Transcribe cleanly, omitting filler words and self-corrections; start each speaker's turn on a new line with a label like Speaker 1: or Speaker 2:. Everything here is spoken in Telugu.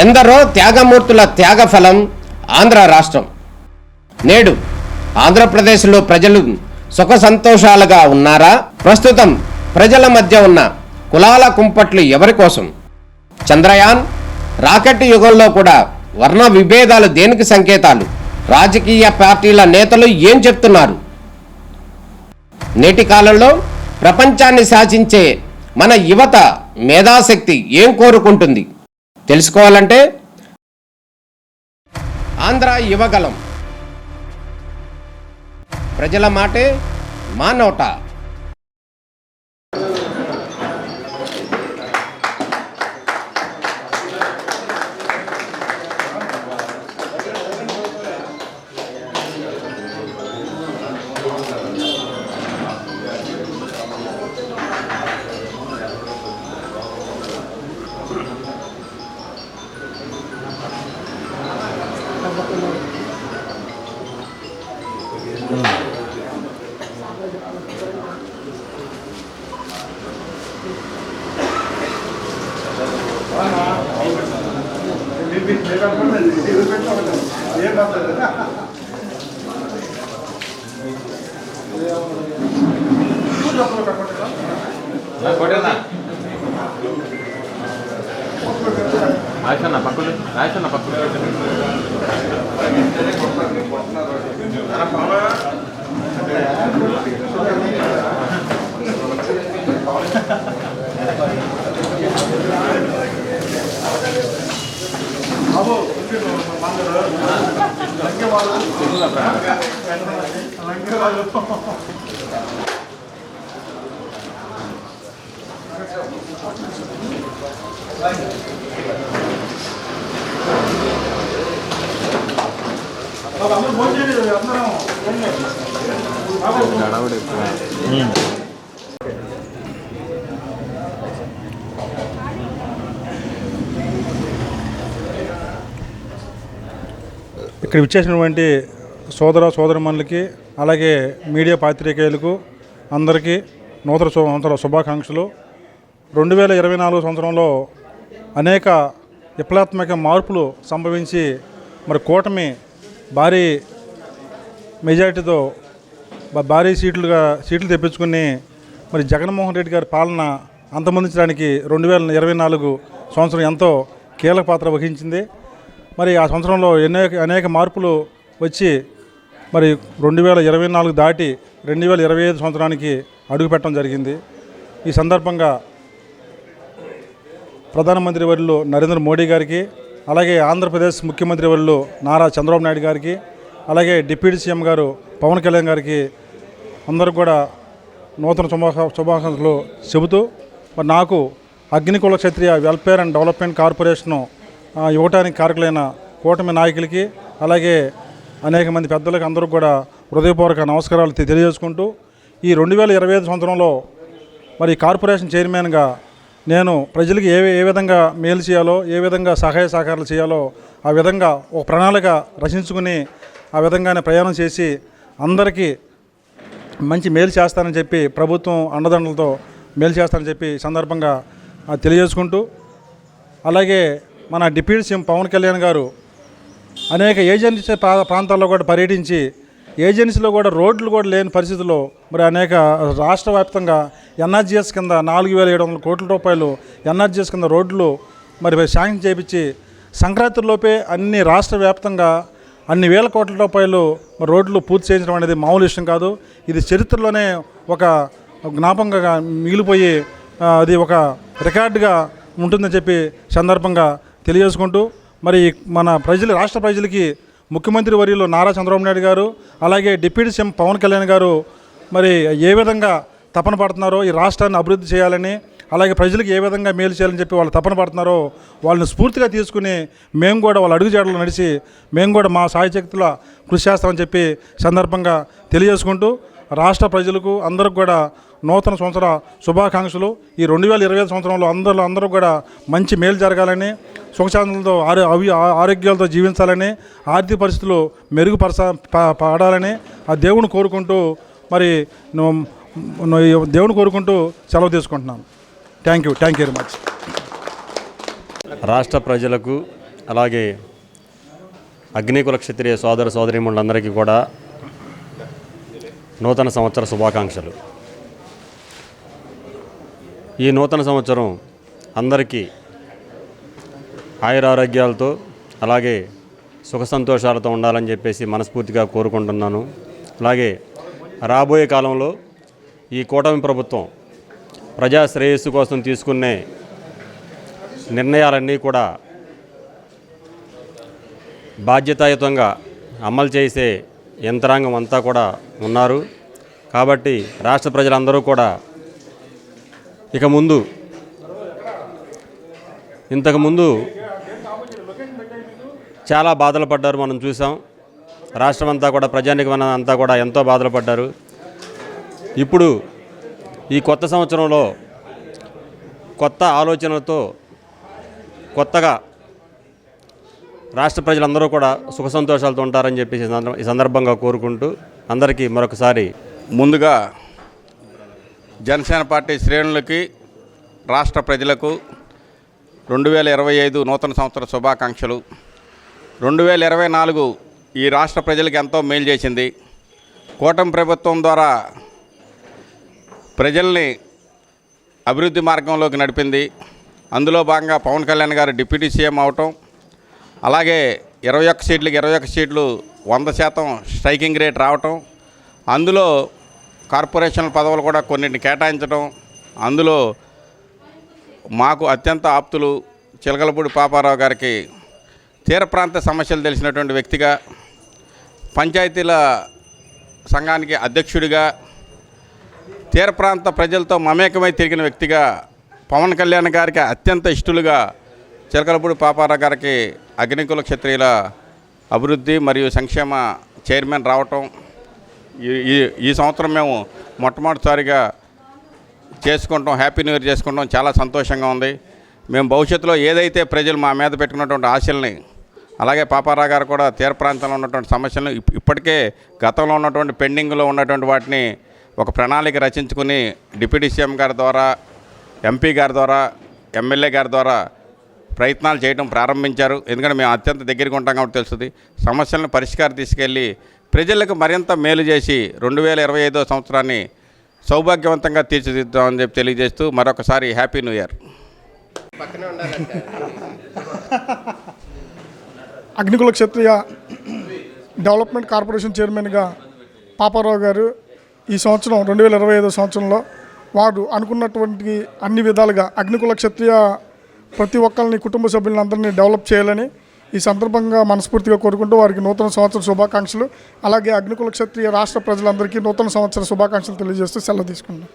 Speaker 1: ఎందరో త్యాగమూర్తుల త్యాగఫలం ఆంధ్ర రాష్ట్రం. నేడు ఆంధ్రప్రదేశ్లో ప్రజలు సుఖ సంతోషాలుగా ఉన్నారా? ప్రస్తుతం ప్రజల మధ్య ఉన్న కులాల కుంపట్లు ఎవరి కోసం? చంద్రయాన్ రాకెట్ యుగంలో కూడా వర్ణ విభేదాలు దేనికి సంకేతాలు? రాజకీయ పార్టీల నేతలు ఏం చెప్తున్నారు? నేటి కాలంలో ప్రపంచాన్ని శాసించే మన యువత మేధాశక్తి ఏం కోరుకుంటుంది? తెలుసుకోవాలంటే ఆంధ్ర యువగలం. ప్రజల మాటే మా నోట.
Speaker 2: ఇక్కడ విచ్చేసినటువంటి సోదరమణులకి అలాగే మీడియా పాత్రికేయులకు అందరికీ నూతన సంవత్సర శుభాకాంక్షలు. 2024 సంవత్సరంలో అనేక విప్లవాత్మక మార్పులు సంభవించి మరి కూటమి భారీ మెజారిటీతో భారీ సీట్లు తెప్పించుకుని మరి జగన్మోహన్ రెడ్డి గారి పాలన అంతమొందించడానికి 2024 సంవత్సరం ఎంతో కీలక పాత్ర వహించింది. మరి ఆ సంవత్సరంలో అనేక మార్పులు వచ్చి మరి 2024 దాటి 2025 సంవత్సరానికి అడుగుపెట్టడం జరిగింది. ఈ సందర్భంగా ప్రధానమంత్రి వర్యులు నరేంద్ర మోడీ గారికి, అలాగే ఆంధ్రప్రదేశ్ ముఖ్యమంత్రి వర్యులు నారా చంద్రబాబు నాయుడు గారికి, అలాగే డిప్యూటీ సీఎం గారు పవన్ కళ్యాణ్ గారికి అందరికి కూడా నూతన శుభాకాంక్షలు చెబుతూ మరి నాకు అగ్నికుల క్షత్రియ వెల్ఫేర్ అండ్ డెవలప్మెంట్ కార్పొరేషను ఇవ్వటానికి కారకులైన కూటమి నాయకులకి అలాగే అనేక మంది పెద్దలకు అందరూ కూడా హృదయపూర్వక నమస్కారాలు తెలియజేసుకుంటూ ఈ 2025 సంవత్సరంలో మరి కార్పొరేషన్ చైర్మన్గా నేను ప్రజలకి ఏ విధంగా మేలు చేయాలో, ఏ విధంగా సహాయ సహకారాలు చేయాలో ఆ విధంగా ఒక ప్రణాళిక రచించుకుని ఆ విధంగానే ప్రయాణం చేసి అందరికీ మంచి మేలు చేస్తానని చెప్పి ప్రభుత్వం అండదండలతో మేలు చేస్తానని చెప్పి సందర్భంగా తెలియజేసుకుంటూ అలాగే మన డిప్యూటీ సీఎం పవన్ కళ్యాణ్ గారు అనేక ఏజెన్సీ ప్రాంతాల్లో కూడా పర్యటించి ఏజెన్సీలో కూడా రోడ్లు కూడా లేని పరిస్థితుల్లో మరి అనేక రాష్ట్ర వ్యాప్తంగా ఎన్ఆర్జీఎస్ కింద 4,700 కోట్ల రూపాయలు ఎన్ఆర్జీఎస్ కింద రోడ్లు మరి శాంక్షన్ చేయించి సంక్రాంతిలోపే అన్ని రాష్ట్ర వ్యాప్తంగా అన్ని వేల కోట్ల రూపాయలు రోడ్లు పూర్తి చేయించడం అనేది మామూలు విషయం కాదు. ఇది చరిత్రలోనే ఒక జ్ఞాపకంగా మిగిలిపోయి అది ఒక రికార్డుగా ఉంటుందని చెప్పి సందర్భంగా తెలియజేసుకుంటూ మరి మన రాష్ట్ర ప్రజలకి ముఖ్యమంత్రి వర్యులు నారా చంద్రబాబు నాయుడు గారు అలాగే డిప్యూటీ సీఎం పవన్ కళ్యాణ్ గారు మరి ఏ విధంగా తపన పడుతున్నారో ఈ రాష్ట్రాన్ని అభివృద్ధి చేయాలని అలాగే ప్రజలకు ఏ విధంగా మేలు చేయాలని చెప్పి వాళ్ళు తపన పడుతున్నారో వాళ్ళని స్ఫూర్తిగా తీసుకుని మేము కూడా వాళ్ళ అడుగుజాడలు నడిచి మేము కూడా మా సాయశక్తుల కృషి చేస్తామని చెప్పి సందర్భంగా తెలియజేసుకుంటూ రాష్ట్ర ప్రజలకు అందరికి కూడా నూతన సంవత్సర శుభాకాంక్షలు. ఈ 2025 సంవత్సరంలో అందరూ కూడా మంచి మేలు జరగాలని, సుఖశాంతులతో ఆరోగ్యాలతో జీవించాలని, ఆర్థిక పరిస్థితులు పడాలని ఆ దేవుని కోరుకుంటూ మరి దేవుని కోరుకుంటూ సెలవు తీసుకుంటున్నాను. Thank you very much.
Speaker 3: రాష్ట్ర ప్రజలకు అలాగే అగ్నికుల క్షత్రియ సోదర సోదరీమణులందరికీ కూడా నూతన సంవత్సర శుభాకాంక్షలు. ఈ నూతన సంవత్సరం అందరికీ ఆయురారోగ్యాలతో అలాగే సుఖ సంతోషాలతో ఉండాలని చెప్పేసి మనస్ఫూర్తిగా కోరుకుంటున్నాను. అలాగే రాబోయే కాలంలో ఈ కూటమి ప్రభుత్వం ప్రజా శ్రేయస్సు కోసం తీసుకునే నిర్ణయాలన్నీ కూడా బాధ్యతాయుతంగా అమలు చేసే యంత్రాంగం అంతా కూడా ఉన్నారు. కాబట్టి రాష్ట్ర ప్రజలందరూ కూడా ఇక ముందు ఇంతకుముందు చాలా బాధలు పడ్డారు, మనం చూసాం. రాష్ట్రం అంతా కూడా ప్రజానికం అంతా కూడా ఎంతో బాధలు పడ్డారు. ఇప్పుడు ఈ కొత్త సంవత్సరంలో కొత్త ఆలోచనలతో కొత్తగా రాష్ట్ర ప్రజలందరూ కూడా సుఖ సంతోషాలతో ఉంటారని చెప్పేసి ఈ సందర్భంగా కోరుకుంటూ అందరికీ మరొకసారి
Speaker 4: ముందుగా జనసేన పార్టీ శ్రేణులకి రాష్ట్ర ప్రజలకు 2025 నూతన సంవత్సర శుభాకాంక్షలు. 2024 ఈ రాష్ట్ర ప్రజలకు ఎంతో మేలు చేసింది. కూటమి ప్రభుత్వం ద్వారా ప్రజల్ని అభివృద్ధి మార్గంలోకి నడిపింది. అందులో భాగంగా పవన్ కళ్యాణ్ గారు డిప్యూటీ సీఎం అవటం, అలాగే 21 సీట్లకి 21 సీట్లు 100% స్ట్రైకింగ్ రేట్ రావటం, అందులో కార్పొరేషన్ పదవులు కూడా కొన్నింటిని కేటాయించడం, అందులో మాకు అత్యంత ఆప్తులు చిలకలపూడి పాపారావు గారికి తీర ప్రాంత సమస్యలు తెలిసినటువంటి వ్యక్తిగా, పంచాయతీల సంఘానికి అధ్యక్షుడిగా, తీర ప్రాంత ప్రజలతో మమేకమై తిరిగిన వ్యక్తిగా పవన్ కళ్యాణ్ గారికి అత్యంత ఇష్టలుగా చిలకలపూడి పాపారావు గారికి అగ్నికుల క్షత్రియుల అభివృద్ధి మరియు సంక్షేమ చైర్మన్ రావటం, ఈ సంవత్సరం మేము మొట్టమొదటిసారిగా చేసుకుంటాం, హ్యాపీ న్యూ ఇయర్ చేసుకుంటాం. చాలా సంతోషంగా ఉంది. మేము భవిష్యత్తులో ఏదైతే ప్రజలు మా మీద పెట్టుకున్నటువంటి ఆశల్ని, అలాగే పాపారావు గారు కూడా తీర ప్రాంతంలో ఉన్నటువంటి సమస్యలను ఇప్పటికే గతంలో ఉన్నటువంటి పెండింగ్లో ఉన్నటువంటి వాటిని ఒక ప్రణాళిక రచించుకుని డిప్యూటీ సీఎం గారి ద్వారా, ఎంపీ గారి ద్వారా, ఎమ్మెల్యే గారి ద్వారా ప్రయత్నాలు చేయడం ప్రారంభించారు. ఎందుకంటే మేము అత్యంత దగ్గరికి ఉంటాం కాబట్టి తెలుస్తుంది. సమస్యలను పరిష్కారం తీసుకెళ్ళి ప్రజలకు మరింత మేలు చేసి 2025 సంవత్సరాన్ని సౌభాగ్యవంతంగా తీర్చిదిద్దామని చెప్పి తెలియజేస్తూ మరొకసారి హ్యాపీ న్యూ ఇయర్.
Speaker 5: అగ్నికుల క్షత్రియ డెవలప్మెంట్ కార్పొరేషన్ చైర్మన్గా పాపారావు గారు ఈ సంవత్సరం 2025 సంవత్సరంలో వారు అనుకున్నటువంటి అన్ని విధాలుగా అగ్నికుల క్షత్రియ ప్రతి ఒక్కరిని, కుటుంబ సభ్యులందరినీ డెవలప్ చేయాలని ఈ సందర్భంగా మనస్ఫూర్తిగా కోరుకుంటూ వారికి నూతన సంవత్సర శుభాకాంక్షలు, అలాగే అగ్నికుల క్షత్రియ రాష్ట్ర ప్రజలందరికీ నూతన సంవత్సర శుభాకాంక్షలు తెలియజేస్తూ సెలవు తీసుకుంటాం.